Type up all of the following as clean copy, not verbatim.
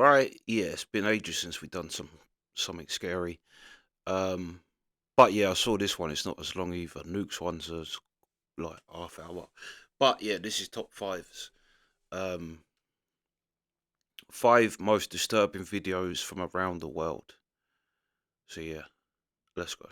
right? Yeah, it's been ages since we've done something scary. Um, but yeah, I saw this one. It's not as long either. Nuke's one's is like half hour. But yeah, this is top fives. Um, five most disturbing videos from around the world. So yeah, let's go.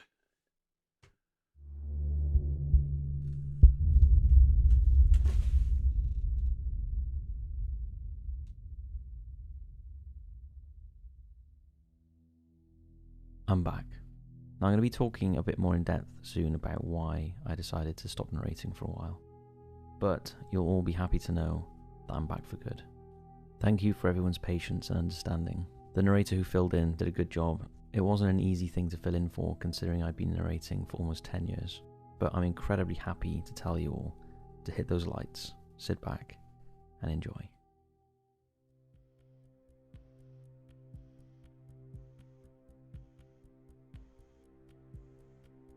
I'm back. Now I'm going to be talking a bit more in depth soon about why I decided to stop narrating for a while. But you'll all be happy to know that I'm back for good. Thank you for everyone's patience and understanding. The narrator who filled in did a good job. It wasn't an easy thing to fill in for, considering I'd been narrating for almost 10 years. But I'm incredibly happy to tell you all to hit those lights, sit back, and enjoy.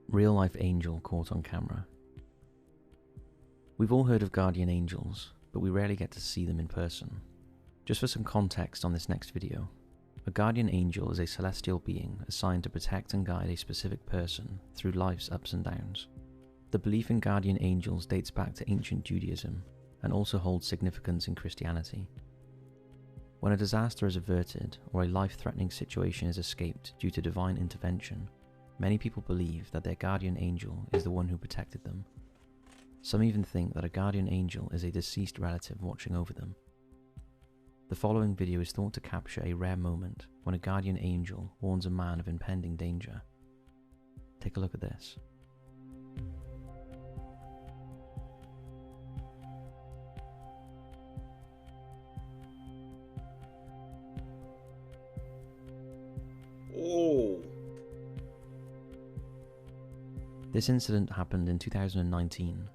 Real life angel caught on camera. We've all heard of guardian angels, but we rarely get to see them in person. Just for some context on this next video, a guardian angel is a celestial being assigned to protect and guide a specific person through life's ups and downs. The belief in guardian angels dates back to ancient Judaism and also holds significance in Christianity. When a disaster is averted or a life-threatening situation is escaped due to divine intervention, many people believe that their guardian angel is the one who protected them. Some even think that a guardian angel is a deceased relative watching over them. The following video is thought to capture a rare moment when a guardian angel warns a man of impending danger. Take a look at this. Oh, This incident happened in 2019.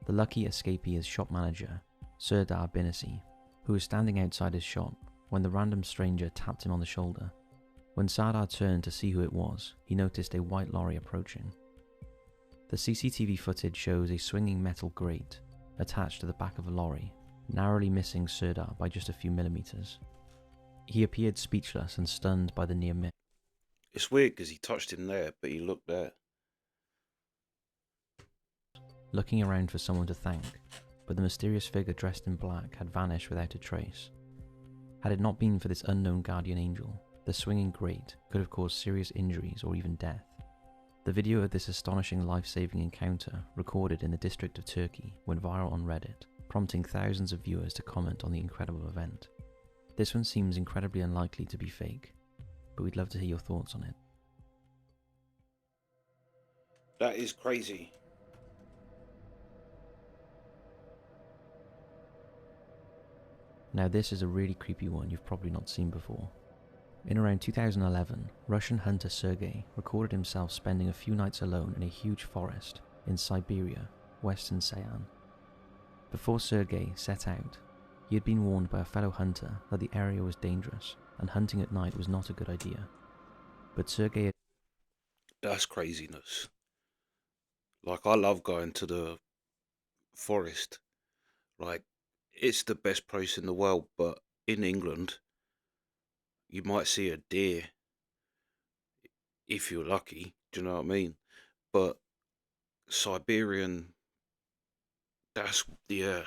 The lucky escapee is shop manager Serdar Binasi, who was standing outside his shop when the random stranger tapped him on the shoulder. When Sardar turned to see who it was, he noticed a white lorry approaching. The CCTV footage shows a swinging metal grate attached to the back of a lorry, narrowly missing Serdar by just a few millimeters. He appeared speechless and stunned by the near miss. it's weird because he touched him there, but he looked there. Looking around for someone to thank, but the mysterious figure dressed in black had vanished without a trace. Had it not been for this unknown guardian angel, the swinging grate could have caused serious injuries or even death. The video of this astonishing life-saving encounter recorded in the district of Turkey went viral on Reddit, prompting thousands of viewers to comment on the incredible event. This one seems incredibly unlikely to be fake, but we'd love to hear your thoughts on it. That is crazy. Now this is a really creepy one you've probably not seen before. In around 2011, Russian hunter Sergei recorded himself spending a few nights alone in a huge forest in Siberia, western Siam. Before Sergei set out, he had been warned by a fellow hunter that the area was dangerous and hunting at night was not a good idea. But Sergei That's craziness. Like, I love going to the forest. Like, it's the best place in the world, but in England, you might see a deer if you're lucky. Do you know what I mean? But Siberian, yeah,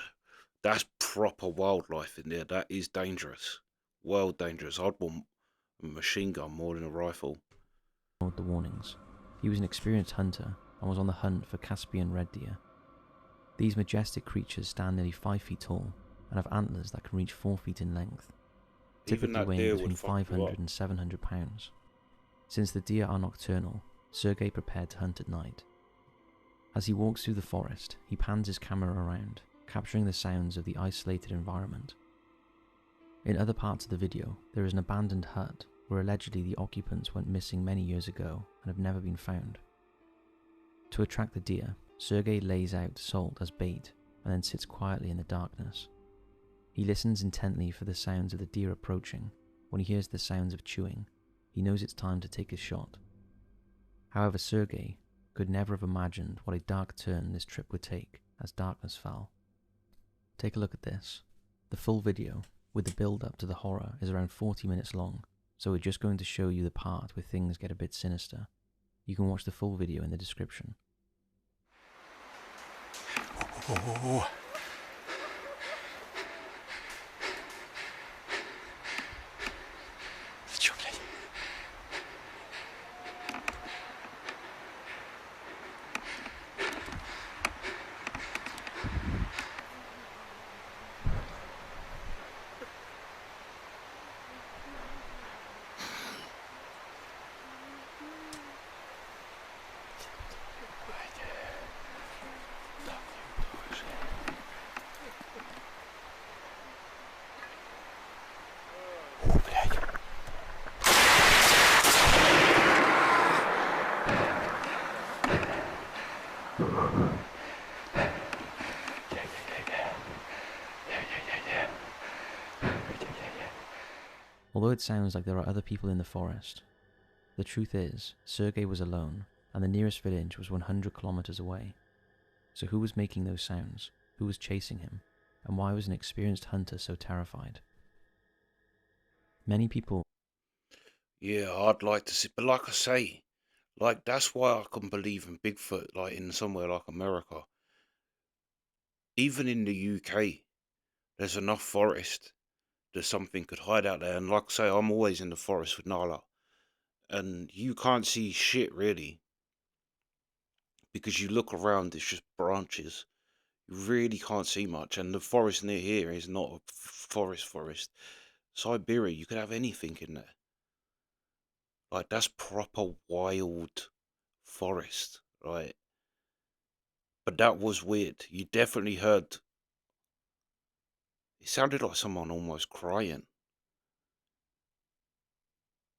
that's proper wildlife in there. That is dangerous. Well dangerous. I'd want a machine gun more than a rifle. ignored the warnings. He was an experienced hunter and was on the hunt for Caspian red deer. These majestic creatures stand nearly 5 feet tall and have antlers that can reach 4 feet in length, Even typically that weighing deer between would fuck you 500 up. and 700 pounds. Since the deer are nocturnal, Sergei prepared to hunt at night. As he walks through the forest, he pans his camera around, capturing the sounds of the isolated environment. In other parts of the video, there is an abandoned hut where allegedly the occupants went missing many years ago and have never been found. To attract the deer, Sergei lays out salt as bait and then sits quietly in the darkness. He listens intently for the sounds of the deer approaching. When he hears the sounds of chewing, he knows it's time to take his shot. However, Sergei could never have imagined what a dark turn this trip would take as darkness fell. Take a look at this. The full video with the build-up to the horror is around 40 minutes long, so we're just going to show you the part where things get a bit sinister. You can watch the full video in the description. Oh. Although it sounds like there are other people in the forest, the truth is, Sergei was alone, and the nearest village was 100 kilometers away. So who was making those sounds? Who was chasing him? And why was an experienced hunter so terrified? Many people... Yeah, I'd like to see, but like I say, like that's why I can believe in Bigfoot, like in somewhere like America. Even in the UK, there's enough forest that something could hide out there. And like I say, I'm always in the forest with Nala, and you can't see shit really, because you look around, it's just branches. You really can't see much, and the forest near here is not a forest. Siberia, you could have anything in there. Like, that's proper wild forest, right? But that was weird. You definitely heard, it sounded like someone almost crying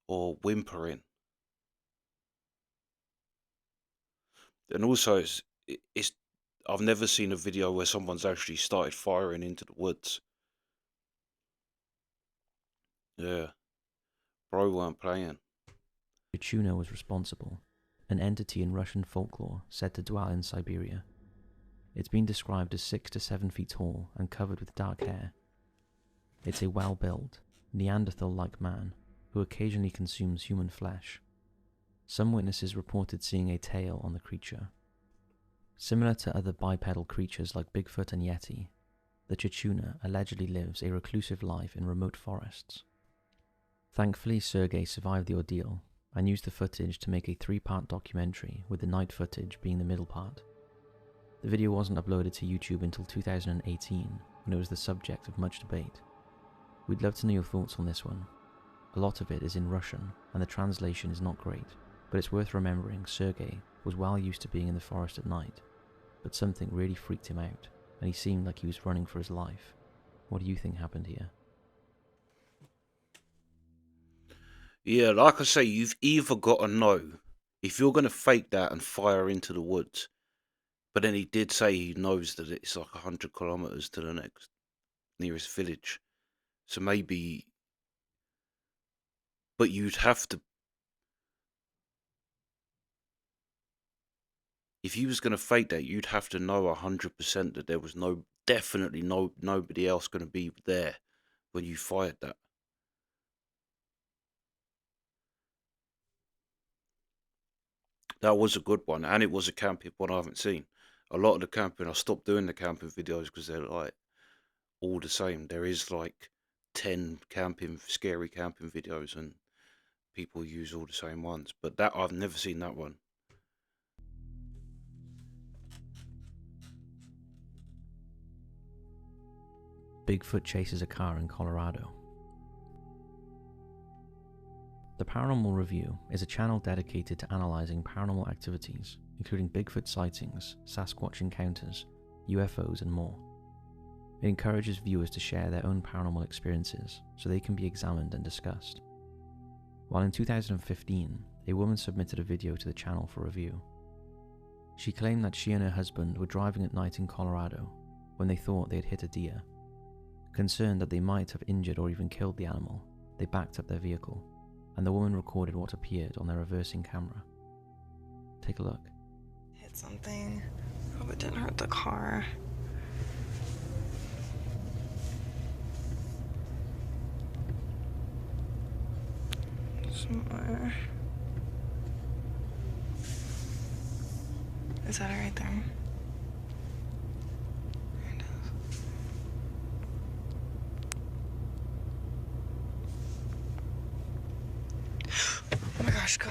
or whimpering. And also, it's I've never seen a video where someone's actually started firing into the woods. Yeah, bro weren't playing. Tuna was responsible, an entity in Russian folklore said to dwell in Siberia. It's been described as 6 to 7 feet tall and covered with dark hair. It's a well-built, Neanderthal-like man who occasionally consumes human flesh. Some witnesses reported seeing a tail on the creature. Similar to other bipedal creatures like Bigfoot and Yeti, the Chechuna allegedly lives a reclusive life in remote forests. Thankfully, Sergei survived the ordeal and used the footage to make a 3-part documentary, with the night footage being the middle part. The video wasn't uploaded to YouTube until 2018, when it was the subject of much debate. We'd love to know your thoughts on this one. A lot of it is in Russian, and the translation is not great, but it's worth remembering Sergei was well used to being in the forest at night, but something really freaked him out, and he seemed like he was running for his life. What do you think happened here? Yeah, like I say, you've either got to know if you're going to fake that and fire into the woods. But then he did say he knows that it's like 100 kilometers to the nearest village. So maybe, but you'd have to, if he was going to fake that, you'd have to know 100% that there was definitely nobody else going to be there when you fired that. That was a good one, and it was a camping one I haven't seen. A lot of the camping, I stopped doing the camping videos because they're like all the same. There is like 10 scary camping videos, and people use all the same ones. But that, I've never seen that one. Bigfoot chases a car in Colorado. The Paranormal Review is a channel dedicated to analysing paranormal activities, including Bigfoot sightings, Sasquatch encounters, UFOs, and more. It encourages viewers to share their own paranormal experiences so they can be examined and discussed. While in 2015, a woman submitted a video to the channel for review. She claimed that she and her husband were driving at night in Colorado when they thought they had hit a deer. Concerned that they might have injured or even killed the animal, they backed up their vehicle, and the woman recorded what appeared on their reversing camera. Take a look. Hit something. Hope it didn't hurt the car. somewhere. Is that it right there? It is. Oh my gosh, go.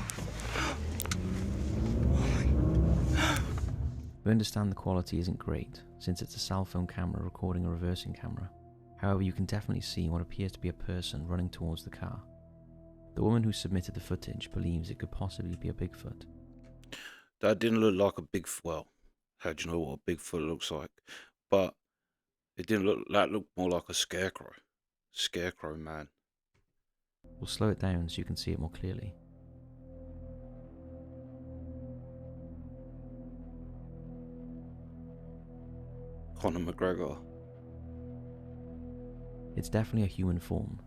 We understand the quality isn't great, since it's a cell phone camera recording a reversing camera. However, you can definitely see what appears to be a person running towards the car. The woman who submitted the footage believes it could possibly be a Bigfoot. That didn't look like a Bigfoot. Well, how do you know what a Bigfoot looks like? But it didn't look. That looked more like a scarecrow. Scarecrow man. We'll slow it down so you can see it more clearly. Conor McGregor. It's definitely a human form,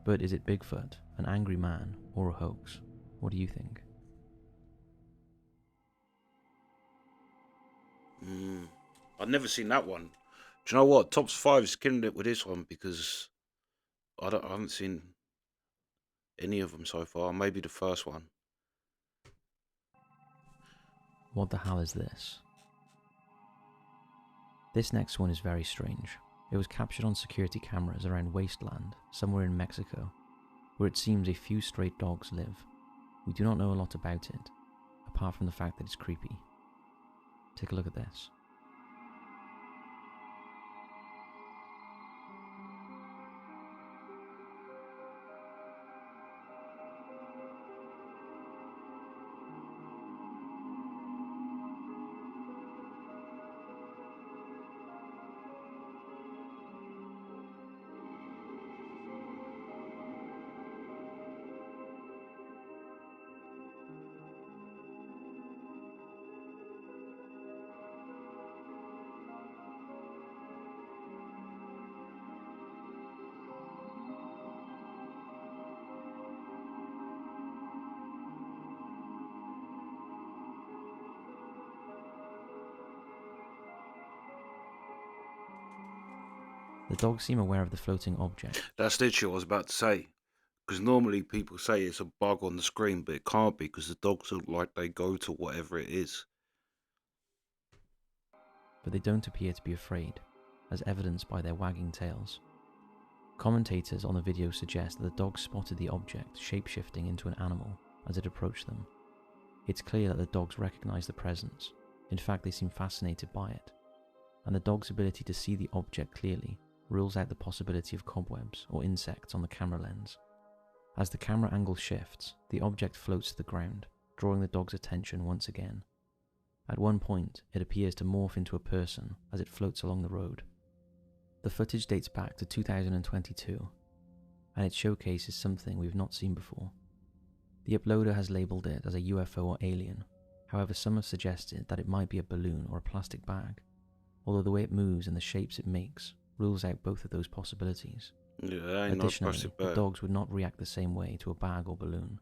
but is it Bigfoot, an angry man, or a hoax? What do you think? I've never seen that one. Do you know what? Top 5 is killing it with this one because I haven't seen any of them so far. Maybe the first one. What the hell is this? This next one is very strange. It was captured on security cameras around Wasteland, somewhere in Mexico, where it seems a few stray dogs live. We do not know a lot about it, apart from the fact that it's creepy. Take a look at this. The dogs seem aware of the floating object. That's literally what I was about to say. Because normally people say it's a bug on the screen, but it can't be because the dogs look like they go to whatever it is. But they don't appear to be afraid, as evidenced by their wagging tails. Commentators on the video suggest that the dogs spotted the object shape-shifting into an animal as it approached them. It's clear that the dogs recognize the presence. In fact, they seem fascinated by it. And the dog's ability to see the object clearly rules out the possibility of cobwebs or insects on the camera lens. As the camera angle shifts, the object floats to the ground, drawing the dog's attention once again. At one point, it appears to morph into a person as it floats along the road. The footage dates back to 2022, and it showcases something we've not seen before. The uploader has labelled it as a UFO or alien, however some have suggested that it might be a balloon or a plastic bag, although the way it moves and the shapes it makes rules out both of those possibilities. Yeah, that ain't no Additionally, plastic the bag. dogs would not react the same way to a bag or balloon.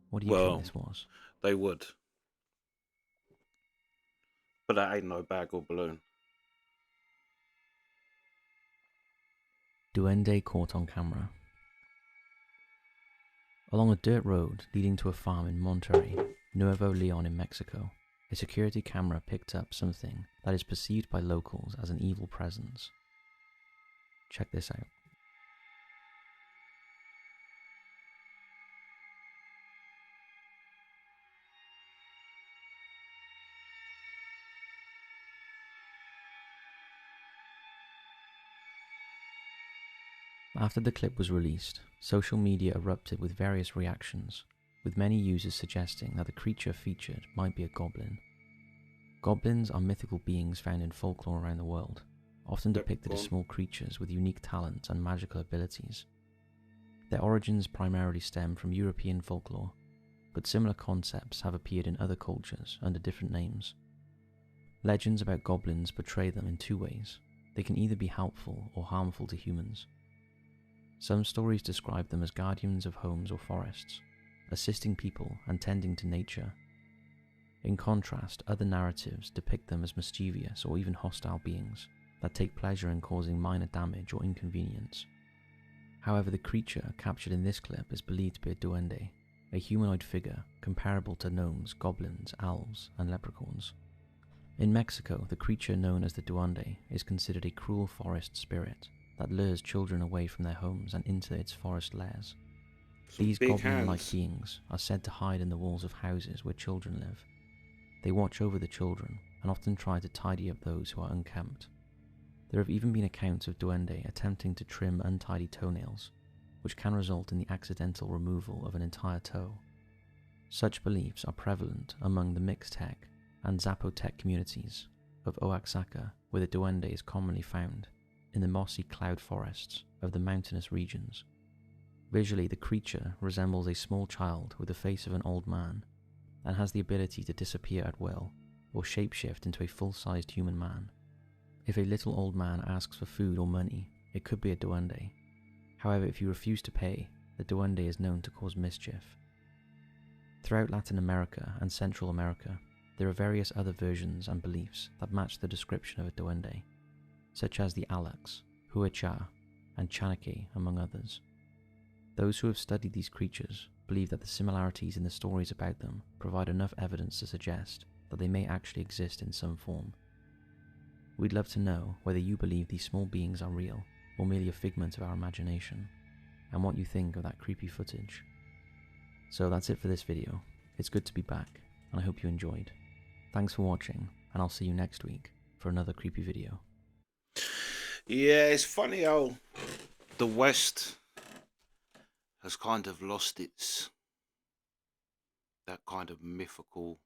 What do you Well, think this was? They would. But that ain't no bag or balloon. Dende caught on camera. Along a dirt road leading to a farm in Monterrey, Nuevo Leon in Mexico, a security camera picked up something that is perceived by locals as an evil presence. Check this out. After the clip was released, social media erupted with various reactions, with many users suggesting that the creature featured might be a goblin. Goblins are mythical beings found in folklore around the world, often depicted as small creatures with unique talents and magical abilities. Their origins primarily stem from European folklore, but similar concepts have appeared in other cultures under different names. Legends about goblins portray them in two ways. They can either be helpful or harmful to humans. Some stories describe them as guardians of homes or forests, assisting people and tending to nature. In contrast, other narratives depict them as mischievous or even hostile beings that take pleasure in causing minor damage or inconvenience. However, the creature captured in this clip is believed to be a duende, a humanoid figure comparable to gnomes, goblins, elves, and leprechauns. In Mexico, the creature known as the duende is considered a cruel forest spirit that lures children away from their homes and into its forest lairs. These big goblin-like hands. beings are said to hide in the walls of houses where children live. They watch over the children and often try to tidy up those who are unkempt. There have even been accounts of duende attempting to trim untidy toenails, which can result in the accidental removal of an entire toe. Such beliefs are prevalent among the Mixtec and Zapotec communities of Oaxaca, where the duende is commonly found, in the mossy cloud forests of the mountainous regions. Visually, the creature resembles a small child with the face of an old man, and has the ability to disappear at will, or shapeshift into a full-sized human man. If a little old man asks for food or money, it could be a duende. However, if you refuse to pay, the duende is known to cause mischief. Throughout Latin America and Central America, there are various other versions and beliefs that match the description of a duende, such as the Alax, Huacha, and Chanake, among others. Those who have studied these creatures believe that the similarities in the stories about them provide enough evidence to suggest that they may actually exist in some form. We'd love to know whether you believe these small beings are real or merely a figment of our imagination, and what you think of that creepy footage. So that's it for this video. It's good to be back, and I hope you enjoyed. Thanks for watching, and I'll see you next week for another creepy video. Yeah, it's funny how the West has kind of lost its that kind of mythical,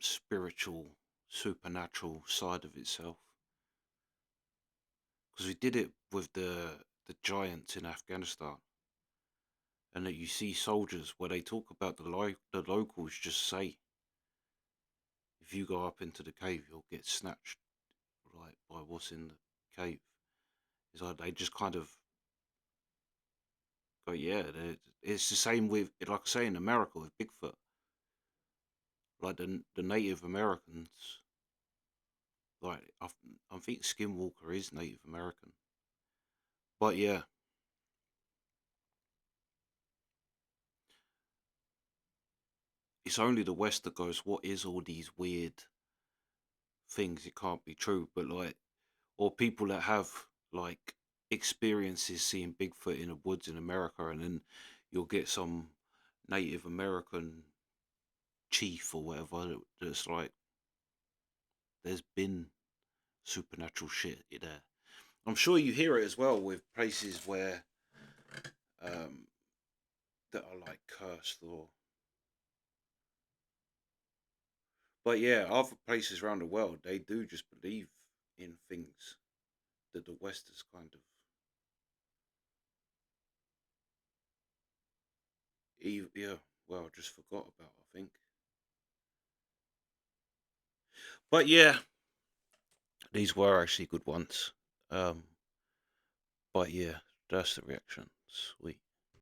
spiritual, supernatural side of itself. Because we did it with the giants in Afghanistan, and that you see soldiers where they talk about the locals just say, if you go up into the cave, you'll get snatched, like, by what's in the cave. It's like they just kind of go, yeah. It's the same with, like I say, in America with Bigfoot. Like the Native Americans, like I think Skinwalker is Native American, but yeah, it's only the West that goes, what is all these weird things? It can't be true. But like, or people that have like experiences seeing Bigfoot in the woods in America, and then you'll get some Native American chief or whatever that's like, there's been supernatural shit there. I'm sure you hear it as well with places where um that are like cursed, or but yeah, other places around the world, they do just believe in things that the West has kind of yeah, well, just forgot about, I think. But yeah, these were actually good ones. um but yeah, that's the reaction. Sweet.